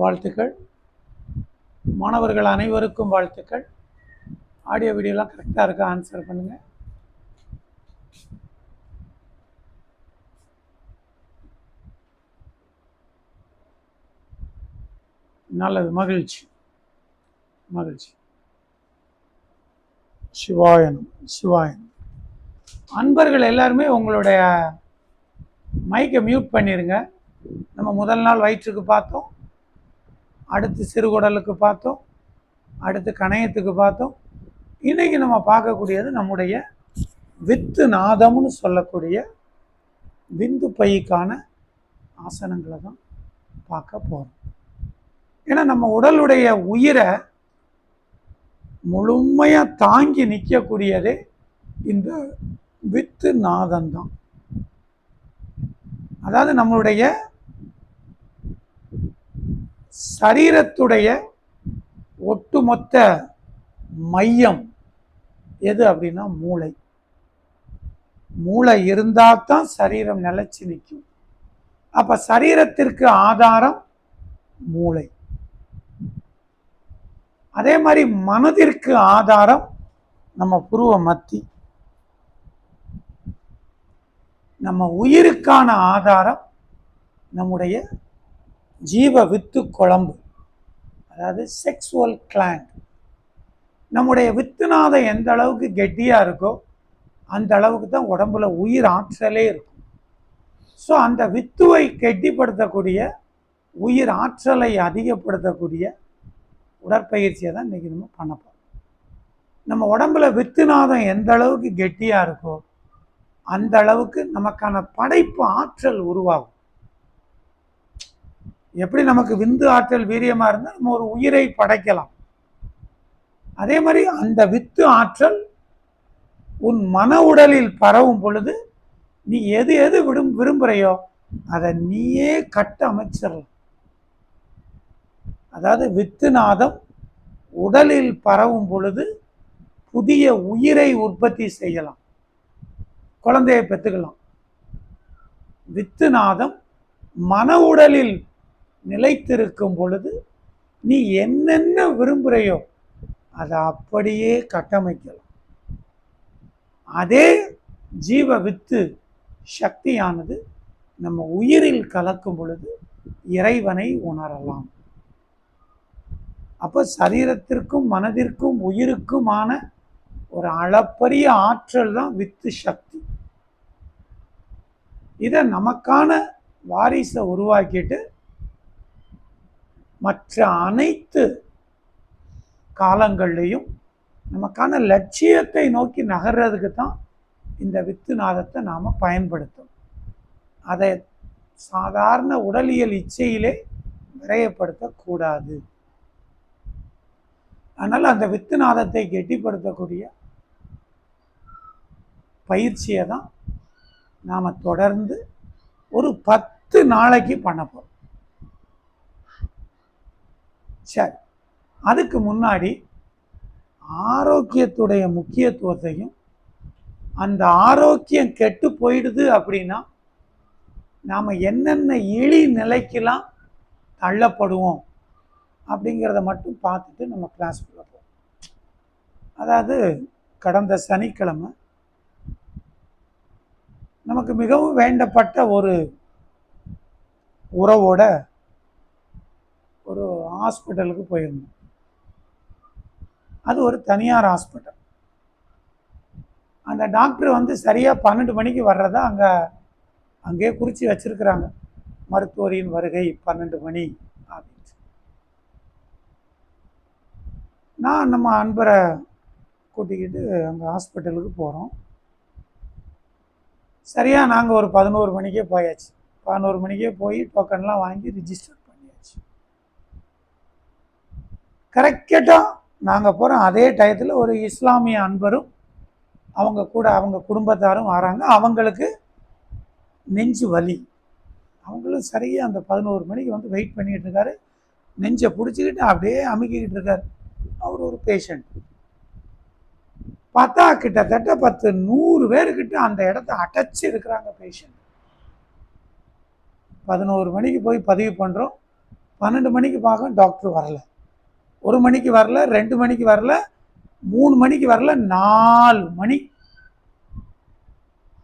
வாழ்த்துக்கள். மாணவர்கள் அனைவருக்கும் வாழ்த்துக்கள். ஆடியோ வீடியோலாம் கரெக்டாக இருக்கா? ஆன்சர் பண்ணுங்கள். நல்லது, மகிழ்ச்சி மகிழ்ச்சி. சிவாயனம் சிவாயனம். அன்பர்கள் எல்லாருமே உங்களுடைய மைக்கை மியூட் பண்ணிடுங்க. நம்ம முதல் நாள் வயிற்றுக்கு பார்த்தோம், அடுத்து சிறுகுடலுக்கு பார்த்தோம், அடுத்து கணையத்துக்கு பார்த்தோம். இன்னைக்கு நம்ம பார்க்கக்கூடியது நம்முடைய வித்து நாதம்னு சொல்லக்கூடிய விந்து பைக்கான ஆசனங்களை தான் பார்க்க போகிறோம். ஏன்னா நம்ம உடலுடைய உயிரை முழுமையாக தாங்கி நிற்கக்கூடியதே இந்த வித்து நாதம்தான். அதாவது நம்மளுடைய சரீரத்துடைய ஒட்டுமொத்த மையம் எது அப்படின்னா மூளை. மூளை இருந்தால் தான் சரீரம் நிலைச்சு நிற்கும். அப்ப சரீரத்திற்கு ஆதாரம் மூளை. அதே மாதிரி மனதிற்கு ஆதாரம் நம்ம புருவ மத்தி. நம்ம உயிருக்கான ஆதாரம் நம்முடைய ஜீவ வித்து குழம்பு, அதாவது செக்ஸுவல் கிளாண்ட். நம்முடைய வித்துநாதம் எந்த அளவுக்கு கெட்டியா இருக்கோ அந்த அளவுக்கு தான் உடம்புல உயிர் ஆற்றலே இருக்கும். ஸோ அந்த வித்துவை கெட்டிப்படுத்தக்கூடிய உயிர் ஆற்றலை அதிகப்படுத்தக்கூடிய உடற்பயிற்சியை தான் இன்னைக்கு நம்ம பண்ண போறோம். நம்ம உடம்புல வித்துநாதம் எந்த அளவுக்கு கெட்டியா இருக்கோ அந்த அளவுக்கு நமக்கான படைப்பு ஆற்றல் உருவாகும். எப்படி நமக்கு விந்து ஆற்றல் வீரியமா இருந்தால் நம்ம ஒரு உயிரை படைக்கலாம், அதே மாதிரி அந்த வித்து ஆற்றல் உன் மன உடலில் பரவும் பொழுது நீ எது எது விரும்புறையோ அதை நீயே கட்ட அமைச்சிடலாம். அதாவது வித்துநாதம் உடலில் பரவும் பொழுது புதிய உயிரை உற்பத்தி செய்யலாம், குழந்தையை பெற்றுக்கலாம். வித்துநாதம் மன உடலில் நிலைத்திருக்கும் பொழுது நீ என்னென்ன விரும்புறையோ அதை அப்படியே கட்டமைக்கலாம். அதே ஜீவ வித்து சக்தியானது நம்ம உயிரில் கலக்கும் பொழுது இறைவனை உணரலாம். அப்போ சரீரத்திற்கும் மனதிற்கும் உயிருக்குமான ஒரு அளப்பரிய ஆற்றல் தான் வித்து சக்தி. இதை நமக்கான வாரிசை உருவாக்கிட்டு மற்ற அனைத்து காலங்கள்லையும் நமக்கான லட்சியத்தை நோக்கி நகர்றதுக்கு தான் இந்த வித்துநாதத்தை நாம் பயன்படுத்தும். அதை சாதாரண உடலியல் இச்சையிலே விரயப்படுத்தக்கூடாது. அதனால் அந்த வித்துநாதத்தை கெட்டிப்படுத்தக்கூடிய பயிற்சியை தான் நாம் தொடர்ந்து ஒரு 10 நாளைக்கு பண்ண போகிறோம். சரி, அதுக்கு முன்னாடி ஆரோக்கியத்துடைய முக்கியத்துவத்தையும், அந்த ஆரோக்கியம் கெட்டு போயிடுது அப்படின்னா நாம் என்னென்ன இழி நிலைக்கெல்லாம் தள்ளப்படுவோம் அப்படிங்கிறத மட்டும் பார்த்துட்டு நம்ம கிளாஸ்க்குள்ள போவோம். அதாவது கடந்த சனிக்கிழமை நமக்கு மிகவும் வேண்டப்பட்ட ஒரு உறவோட ஒரு ஹாஸ்பிட்டலுக்கு போயிருந்தோம். அது ஒரு தனியார் ஹாஸ்பிட்டல். அந்த டாக்டர் வந்து சரியாக 12 மணிக்கு வர்றதா அங்கே குறித்து வச்சிருக்கிறாங்க. மருத்துவரின் வருகை 12 மணி அப்படின்னு. நான் நம்ம அன்பரை கூட்டிக்கிட்டு அங்கே ஹாஸ்பிட்டலுக்கு போகிறோம். சரியாக நாங்கள் ஒரு 11 மணிக்கே போயாச்சு. 11 மணிக்கே போய் டோக்கன்லாம் வாங்கி ரிஜிஸ்டர் பண்ணியாச்சு. கரெக்டாக நாங்கள் போகிறோம். அதே டயத்தில் ஒரு இஸ்லாமிய அன்பரும் அவங்க குடும்பத்தாரும் வராங்க. அவங்களுக்கு நெஞ்சு வலி. அவங்களும் சரியாக அந்த 11 மணிக்கு வந்து வெயிட் பண்ணிகிட்டு இருக்காரு. நெஞ்சை பிடிச்சிக்கிட்டு அப்படியே அமுக்கிக்கிட்டு இருக்காரு. அவர் ஒரு பேஷண்ட். பார்த்தா கிட்டத்தட்ட 10-100 பேர்கிட்ட அந்த இடத்த அடைச்சி இருக்கிறாங்க பேஷண்ட். 11 மணிக்கு போய் பதிவு பண்ணுறோம். 12 மணிக்கு பார்க்க டாக்டர் வரல, 1 மணிக்கு வரல, 2 மணிக்கு வரல, 3 மணிக்கு வரல, 4 மணி.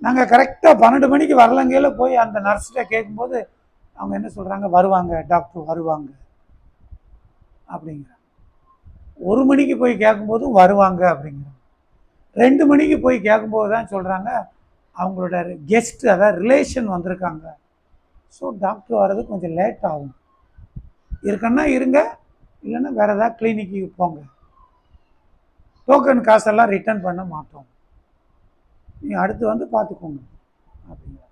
நாங்கள் கரெக்டாக 12 மணிக்கு வரலங்கையில போய் அந்த நர்ஸ்கிட்ட கேட்கும்போது அவங்க என்ன சொல்கிறாங்க, வருவாங்க டாக்டர் வருவாங்க அப்படிங்கிறாங்க. 1 மணிக்கு போய் கேட்கும்போதும் வருவாங்க அப்படிங்கிறாங்க. 2 மணிக்கு போய் கேட்கும்போது தான் சொல்கிறாங்க, அவங்களோட கெஸ்ட், அதாவது ரிலேஷன் வந்திருக்காங்க, ஸோ டாக்டர் வர்றது கொஞ்சம் லேட் ஆகும், இருக்குன்னா இருங்க, இல்லைன்னா வேறு ஏதாவது கிளினிக்கு போங்க, டோக்கன் காசெல்லாம் ரிட்டர்ன் பண்ண மாட்டோம், நீங்கள் அடுத்து வந்து பார்த்துக்கோங்க அப்படிங்கிற.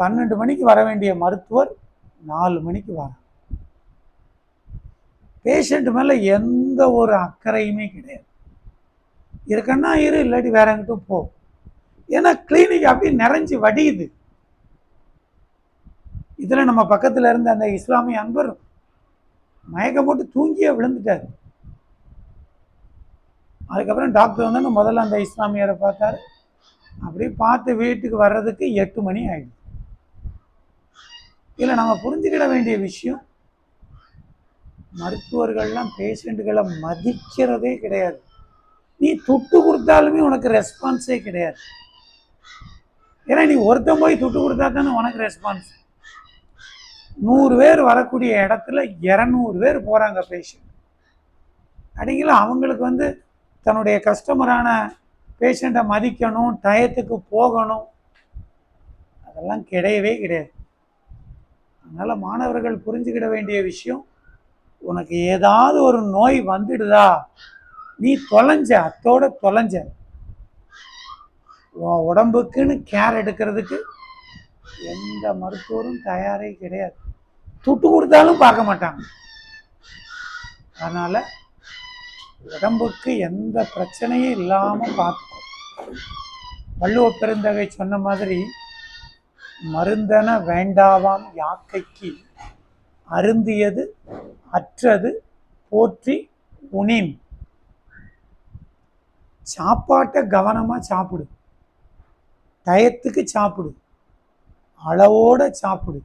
12 மணிக்கு வர வேண்டிய மருத்துவர் 4 மணிக்கு வர. பேஷண்ட் மேலே எந்த ஒரு அக்கறையுமே கிடையாது. இருக்குன்னா இரு, இல்லாட்டி வேற எங்கிட்டும் போ. ஏன்னா கிளினிக் அப்படி நிறைஞ்சு வடியுது. இதில் நம்ம பக்கத்தில் இருந்த அந்த இஸ்லாமிய அன்பர் மயக்கம் போட்டு தூங்கியே விழுந்துட்டார். அதுக்கப்புறம் டாக்டர் வந்து முதல்ல அந்த இஸ்லாமியரை பார்த்தாரு. அப்படி பார்த்து வீட்டுக்கு வர்றதுக்கு 8 மணி ஆயிடுது. இல்லை நம்ம புரிஞ்சுக்கிட வேண்டிய விஷயம், மருத்துவர்கள்லாம் பேஷண்ட்டுகளை மதிக்கிறதே கிடையாது. நீ துட்டு கொடுத்தாலுமே உனக்கு ரெஸ்பான்ஸே கிடையாது. ஏன்னா நீ ஒருத்தன் போய் துட்டு கொடுத்தா தானே உனக்கு ரெஸ்பான்ஸ். 100 பேர் வரக்கூடிய இடத்துல 200 பேர் போகிறாங்க பேஷண்ட். அடிக்கல அவங்களுக்கு வந்து தன்னுடைய கஸ்டமரான பேஷண்ட்டை மதிக்கணும், டயத்துக்கு போகணும், அதெல்லாம் கிடையவே கிடையாது. அதனால் மாணவர்கள் புரிஞ்சுக்கிட வேண்டிய விஷயம், உனக்கு ஏதாவது ஒரு நோய் வந்துடுதா, நீ தொலைஞ்ச, அத்தோட தொலைஞ்ச. உன் உடம்புக்குன்னு கேர் எடுக்கிறதுக்கு எந்த மருத்துவரும் தயாரே கிடையாது. துட்டு கொடுத்தாலும் பார்க்க மாட்டாங்க. அதனால் உடம்புக்கு எந்த பிரச்சனையும் இல்லாமல் பார்த்துக்கோ. வள்ளுவ பெருந்தகை சொன்ன மாதிரி, மருந்தன வேண்டாவாம் யாக்கைக்கு அருந்தியது அற்றது போற்றி உணின். சாப்பாட்டை கவனமாக சாப்பிடு, டயத்துக்கு சாப்பிடு, அளவோட சாப்பிடு,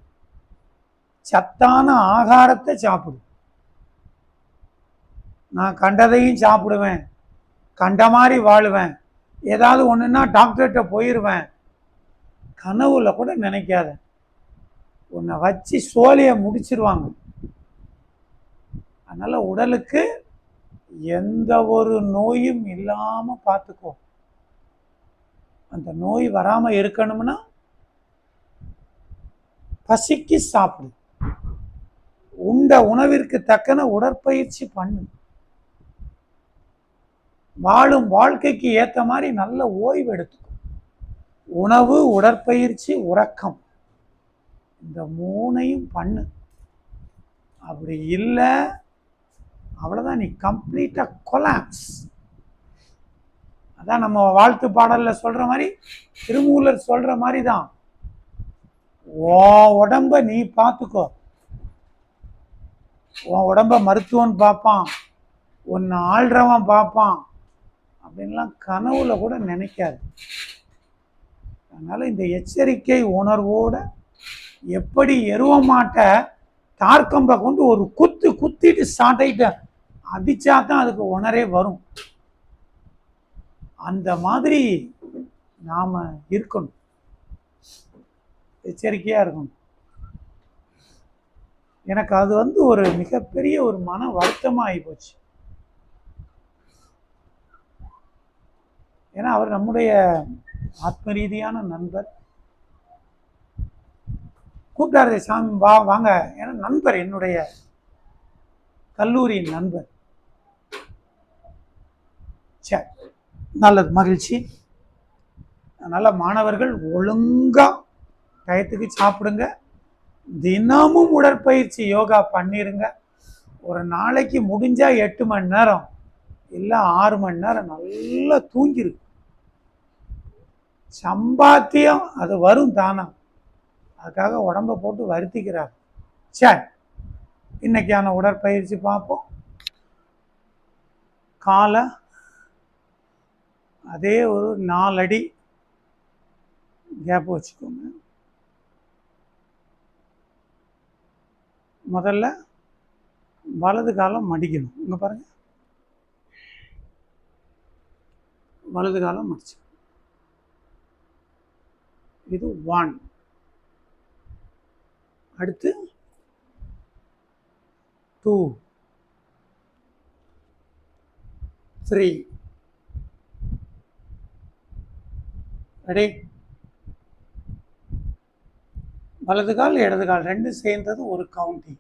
சத்தான ஆகாரத்தை சாப்பிடு. நான் கண்டதையும் சாப்பிடுவேன், கண்ட மாதிரி வாழுவேன், ஏதாவது ஒன்றுன்னா டாக்டர்கிட்ட போயிடுவேன், கனவுல கூட நினைக்காத. உன்னை வச்சு சோழியை முடிச்சிருவாங்க. அதனால உடலுக்கு எந்த ஒரு நோயும் இல்லாமல் பார்த்துக்கோ. அந்த நோய் வராமல் இருக்கணும்னா பசிக்கு சாப்பிடு, உண்ட உணவிற்கு தக்கன உடற்பயிற்சி பண்ணு, வாழும் வாழ்க்கைக்கு ஏற்ற மாதிரி நல்ல ஓய்வு எடுத்துக்கோ. உணவு, உடற்பயிற்சி, உறக்கம், இந்த 3ஐயும் பண்ணு. அப்படி இல்லை அவ்வளோதான், நீ கம்ப்ளீட்டாக கொலாப்ஸ். அதான் நம்ம வாழ்த்து பாடலில் சொல்கிற மாதிரி, திருமூலர் சொல்கிற மாதிரி தான், உன் உடம்ப நீ பார்த்துக்கோ. உன் உடம்ப மருத்துவன் பார்ப்பான், உன்னை ஆள்றவன் பார்ப்பான் அப்படின்லாம் கனவுல கூட நினைக்காது. அதனால் இந்த எச்சரிக்கை உணர்வோடு, எப்படி எருவமாட்ட தார்க்கம்பை கொண்டு ஒரு குத்திட்டு ஸ்டார்ட் ஆகிட்ட அடித்தா தான் அதுக்கு உணரே வரும். அந்த மாதிரி நாம் இருக்கணும், எச்சரிக்கையாக இருக்கணும். எனக்கு அது வந்து ஒரு மிகப்பெரிய ஒரு மன வருத்தமாக ஆகிப்போச்சு. ஏன்னா அவர் நம்முடைய ஆத்ம ரீதியான நண்பர். கூப்பிட்டாரு, சாமி வா வாங்க, ஏன்னா நண்பர், என்னுடைய கல்லூரியின் நண்பர். சரி, நல்லது, மகிழ்ச்சி. அதனால் மாணவர்கள் ஒழுங்காக டயத்துக்கு சாப்பிடுங்க, தினமும் உடற்பயிற்சி யோகா பண்ணிடுங்க. ஒரு நாளைக்கு முடிஞ்சால் 8 மணி நேரம் இல்லை 6 மணி நேரம் நல்லா தூங்கிரு. சம்பாத்தியம் அது வரும் தானா, அதுக்காக உடம்பை போட்டு வருத்திக்கிறார். சரி, இன்னைக்கான உடற்பயிற்சி பார்ப்போம். காலை அதே ஒரு 4 அடி கேப் வச்சுக்கோங்க. முதல்ல வலது காலம் மடிக்கணும். இங்கே பாருங்கள், வலது காலம் மடிச்சு. இது 1. அடுத்து 2, 3. ரெடி? வலது கால் இடது கால் ரெண்டும் சேர்ந்தது ஒரு கவுண்டிங்.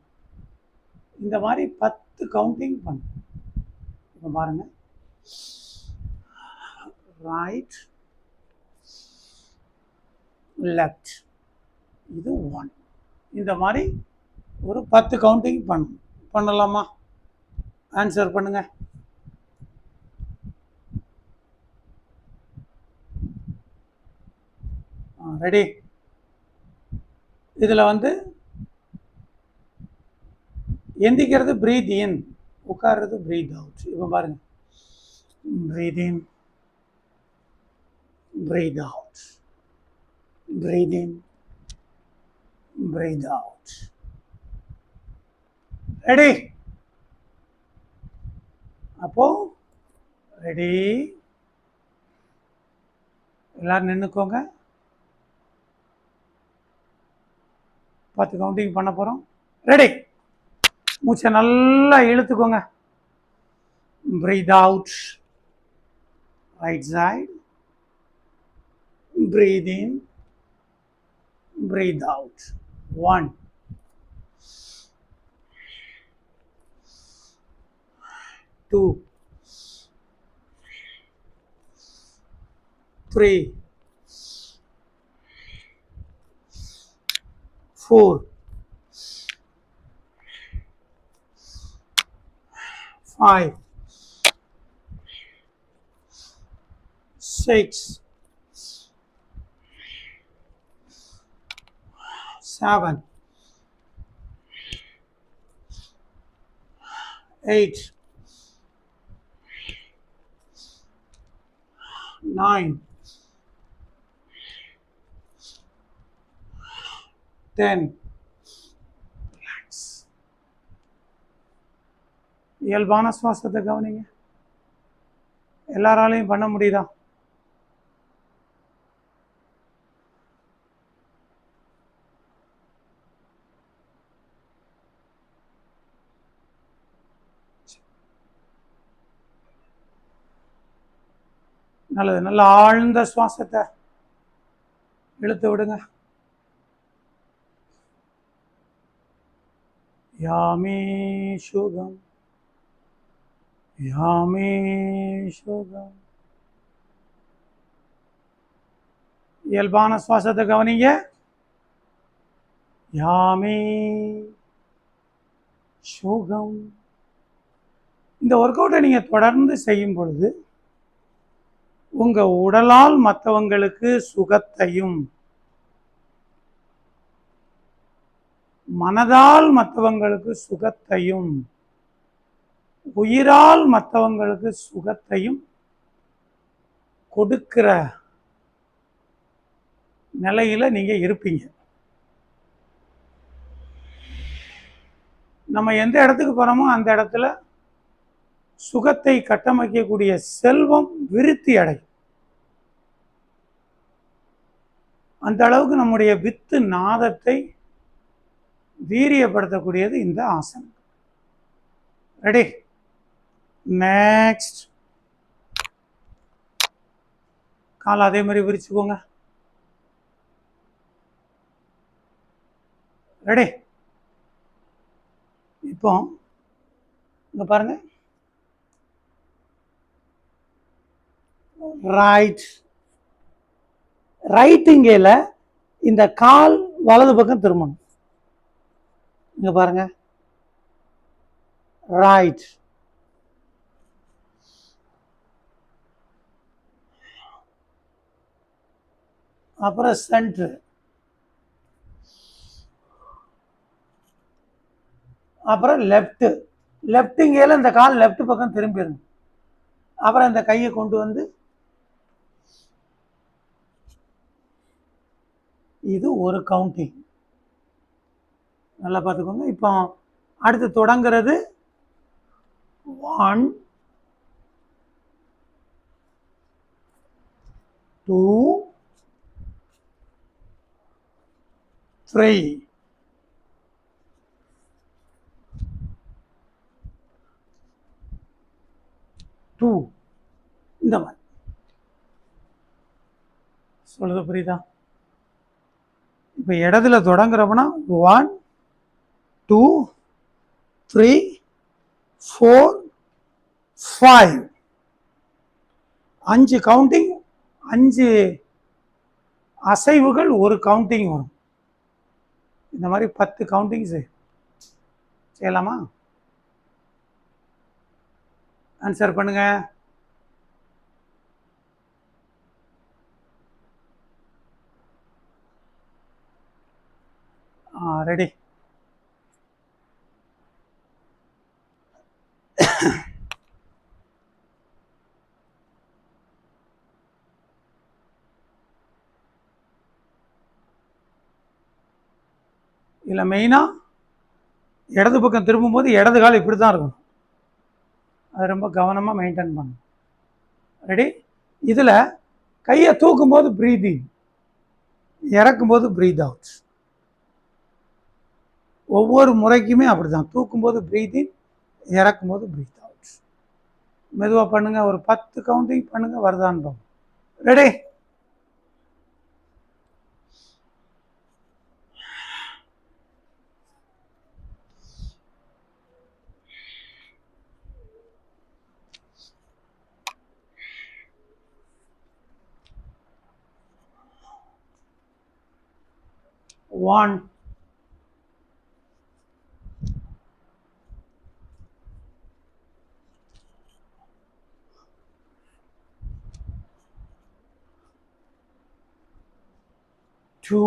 இந்த மாதிரி 10 கவுண்டிங் பண்ணும். இப்போ பாருங்க, ரைட், லெஃப்ட், இது 1. இந்த மாதிரி ஒரு 10 கவுண்டிங் பண்ணலாமா? ஆன்சர் பண்ணுங்க. ரெடி? இதில் வந்து எந்திக்கிறது பிரீத் இன், உட்கார்றது பிரீத் அவுட். இப்போ பாருங்க, breath in, breath out, breath in, breath out. Ready? அப்போ ரெடி, எல்லாரும் நின்றுக்கோங்க. 10 கவுண்டிங் பண்ண போகிறோம். ரெடி? மூச்சை நல்லா இழுத்துக்கோங்க. Breath out, right side, breath in, breath out. 1, 2, 3, 4, 5, 6, 7, 8, 9, 10. Relax. இயல்பான சுவாசத்தை கவனிங்க. எல்லாராலையும் பண்ண முடியுதா? நல்லது. நல்ல ஆழ்ந்த சுவாசத்தை இழுத்து விடுங்க. யாமே சுகம், யாமே சுகம். இயல்பான சுவாசத்தை கவனிங்க. யாமே சுகம். இந்த ஒர்க் அவுட்டை நீங்கள் தொடர்ந்து செய்யும் பொழுது உங்கள் உடலால் மற்றவங்களுக்கு சுகத்தையும், மனதால் மற்றவங்களுக்கு சுகத்தையும், உயிரால் மற்றவங்களுக்கு சுகத்தையும் கொடுக்கிற நிலையில நீங்க இருப்பீங்க. நம்ம எந்த இடத்துக்கு போறோமோ அந்த இடத்துல சுகத்தை கட்டமைக்கக்கூடிய செல்வம் விருத்தி அடையும். அந்த அளவுக்கு நம்முடைய வித்து நாதத்தை வீரியப்படுத்தக்கூடியது இந்த ஆசனம். ரெடி? நெக்ஸ்ட். கால் அதே மாதிரி விரிச்சுக்கோங்க. ரெடி? இப்போ இங்க பாருங்க, ரைட். ரைட்டுங்கையில் இந்த கால் வலது பக்கம் திரும்பணும். இங்க பாருங்க, ரைட். அப்புறம் சென்ட்ரு, அப்புறம் லெஃப்ட். லெஃப்ட்டுங்கையில் இந்த கால் லெஃப்ட் பக்கம் திரும்பிடணும். அப்புறம் இந்த கையை கொண்டு வந்து இது ஒரு கவுண்டிங். நல்லா பார்த்துக்கோங்க. இப்போ அடுத்து தொடங்குறது 1 2 3 2 இந்த மாதிரி சொல்றது புரியுதா? இப்போ இடத்துல தொடங்குறப்பனா 1 2 3 4 5 5 கவுண்டிங், 5 அசைவுகள், ஒரு கவுண்டிங் வரும். இந்த மாதிரி 10 கவுண்டிங் செய்யலாமா? ஆன்சர் பண்ணுங்க. ரெடி. இதில் மெயினாக இடது பக்கம் திரும்பும்போது இடது கால் இப்படி தான் இருக்கும். அது ரொம்ப கவனமாக மெயின்டைன் பண்ணணும். ரெடி. இதில் கையை தூக்கும்போது ப்ரீத் இன், இறக்கும்போது ப்ரீத் அவுட். ஒவ்வொரு முறைக்குமே அப்படி தான். தூக்கும்போது ப்ரீத் இன், இறக்கும்போது ப்ரீத் அவுட். மெதுவாக பண்ணுங்க. ஒரு 10 கவுண்டிங் பண்ணுங்க. வருதான்னு பாருங்க. ரெடி. One, 2,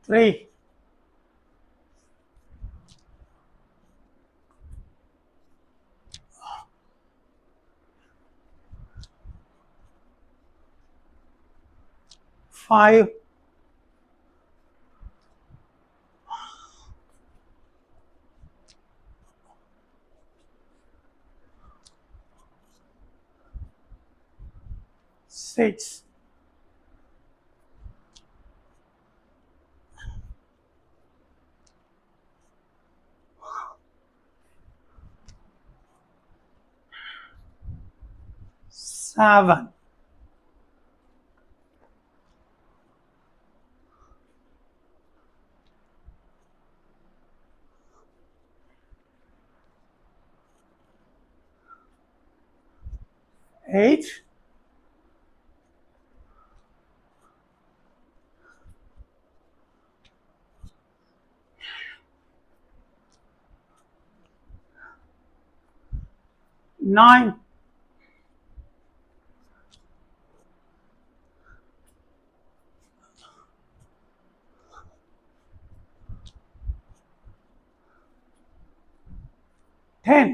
3, 5, 6, 7, 8, 9, 10.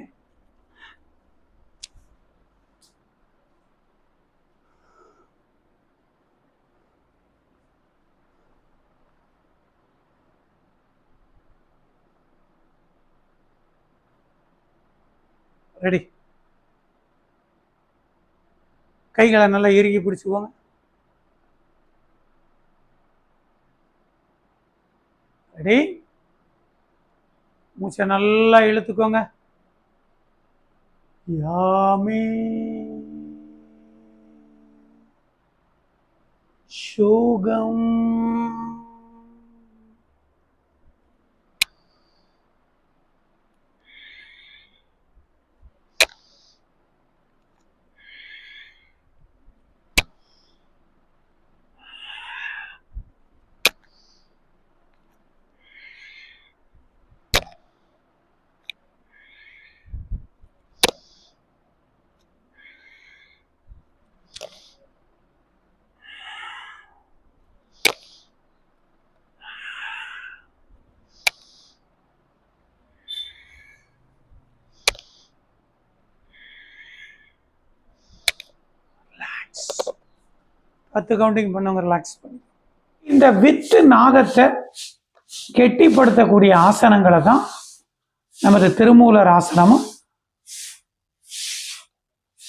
ரெடி. கைகளை நல்லா இறுக்கி பிடிச்சுக்கோங்க. ரெடி. மூச்சை நல்லா இழுத்துக்கோங்க. யாமே சோகம் 10 கவுண்டிங் பண்ணவங்க ரிலாக்ஸ் பண்ணி. இந்த வித்து நாகத்தை கெட்டிப்படுத்தக்கூடிய ஆசனங்களை தான் நமது திருமூலர் ஆசனமும்,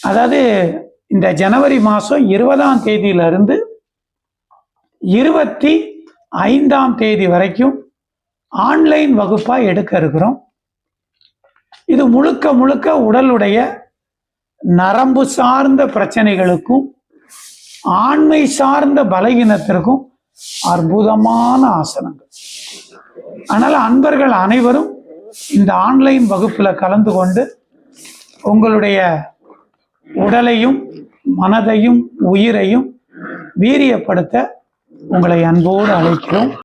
அதாவது இந்த ஜனவரி மாதம் 20ஆம் தேதியிலிருந்து 25ஆம் தேதி வரைக்கும் ஆன்லைன் வகுப்பாக எடுக்க இருக்கிறோம். இது முழுக்க முழுக்க உடலுடைய நரம்பு சார்ந்த பிரச்சனைகளுக்கும் ஆண்மை சார்ந்த பலகீனத்திற்கும் அற்புதமான ஆசனங்கள். அதனால அன்பர்கள் அனைவரும் இந்த ஆன்லைன் வகுப்பில் கலந்து கொண்டு உங்களுடைய உடலையும் மனதையும் உயிரையும் வீரியப்படுத்த உங்களை அன்போடு அழைக்கிறோம்.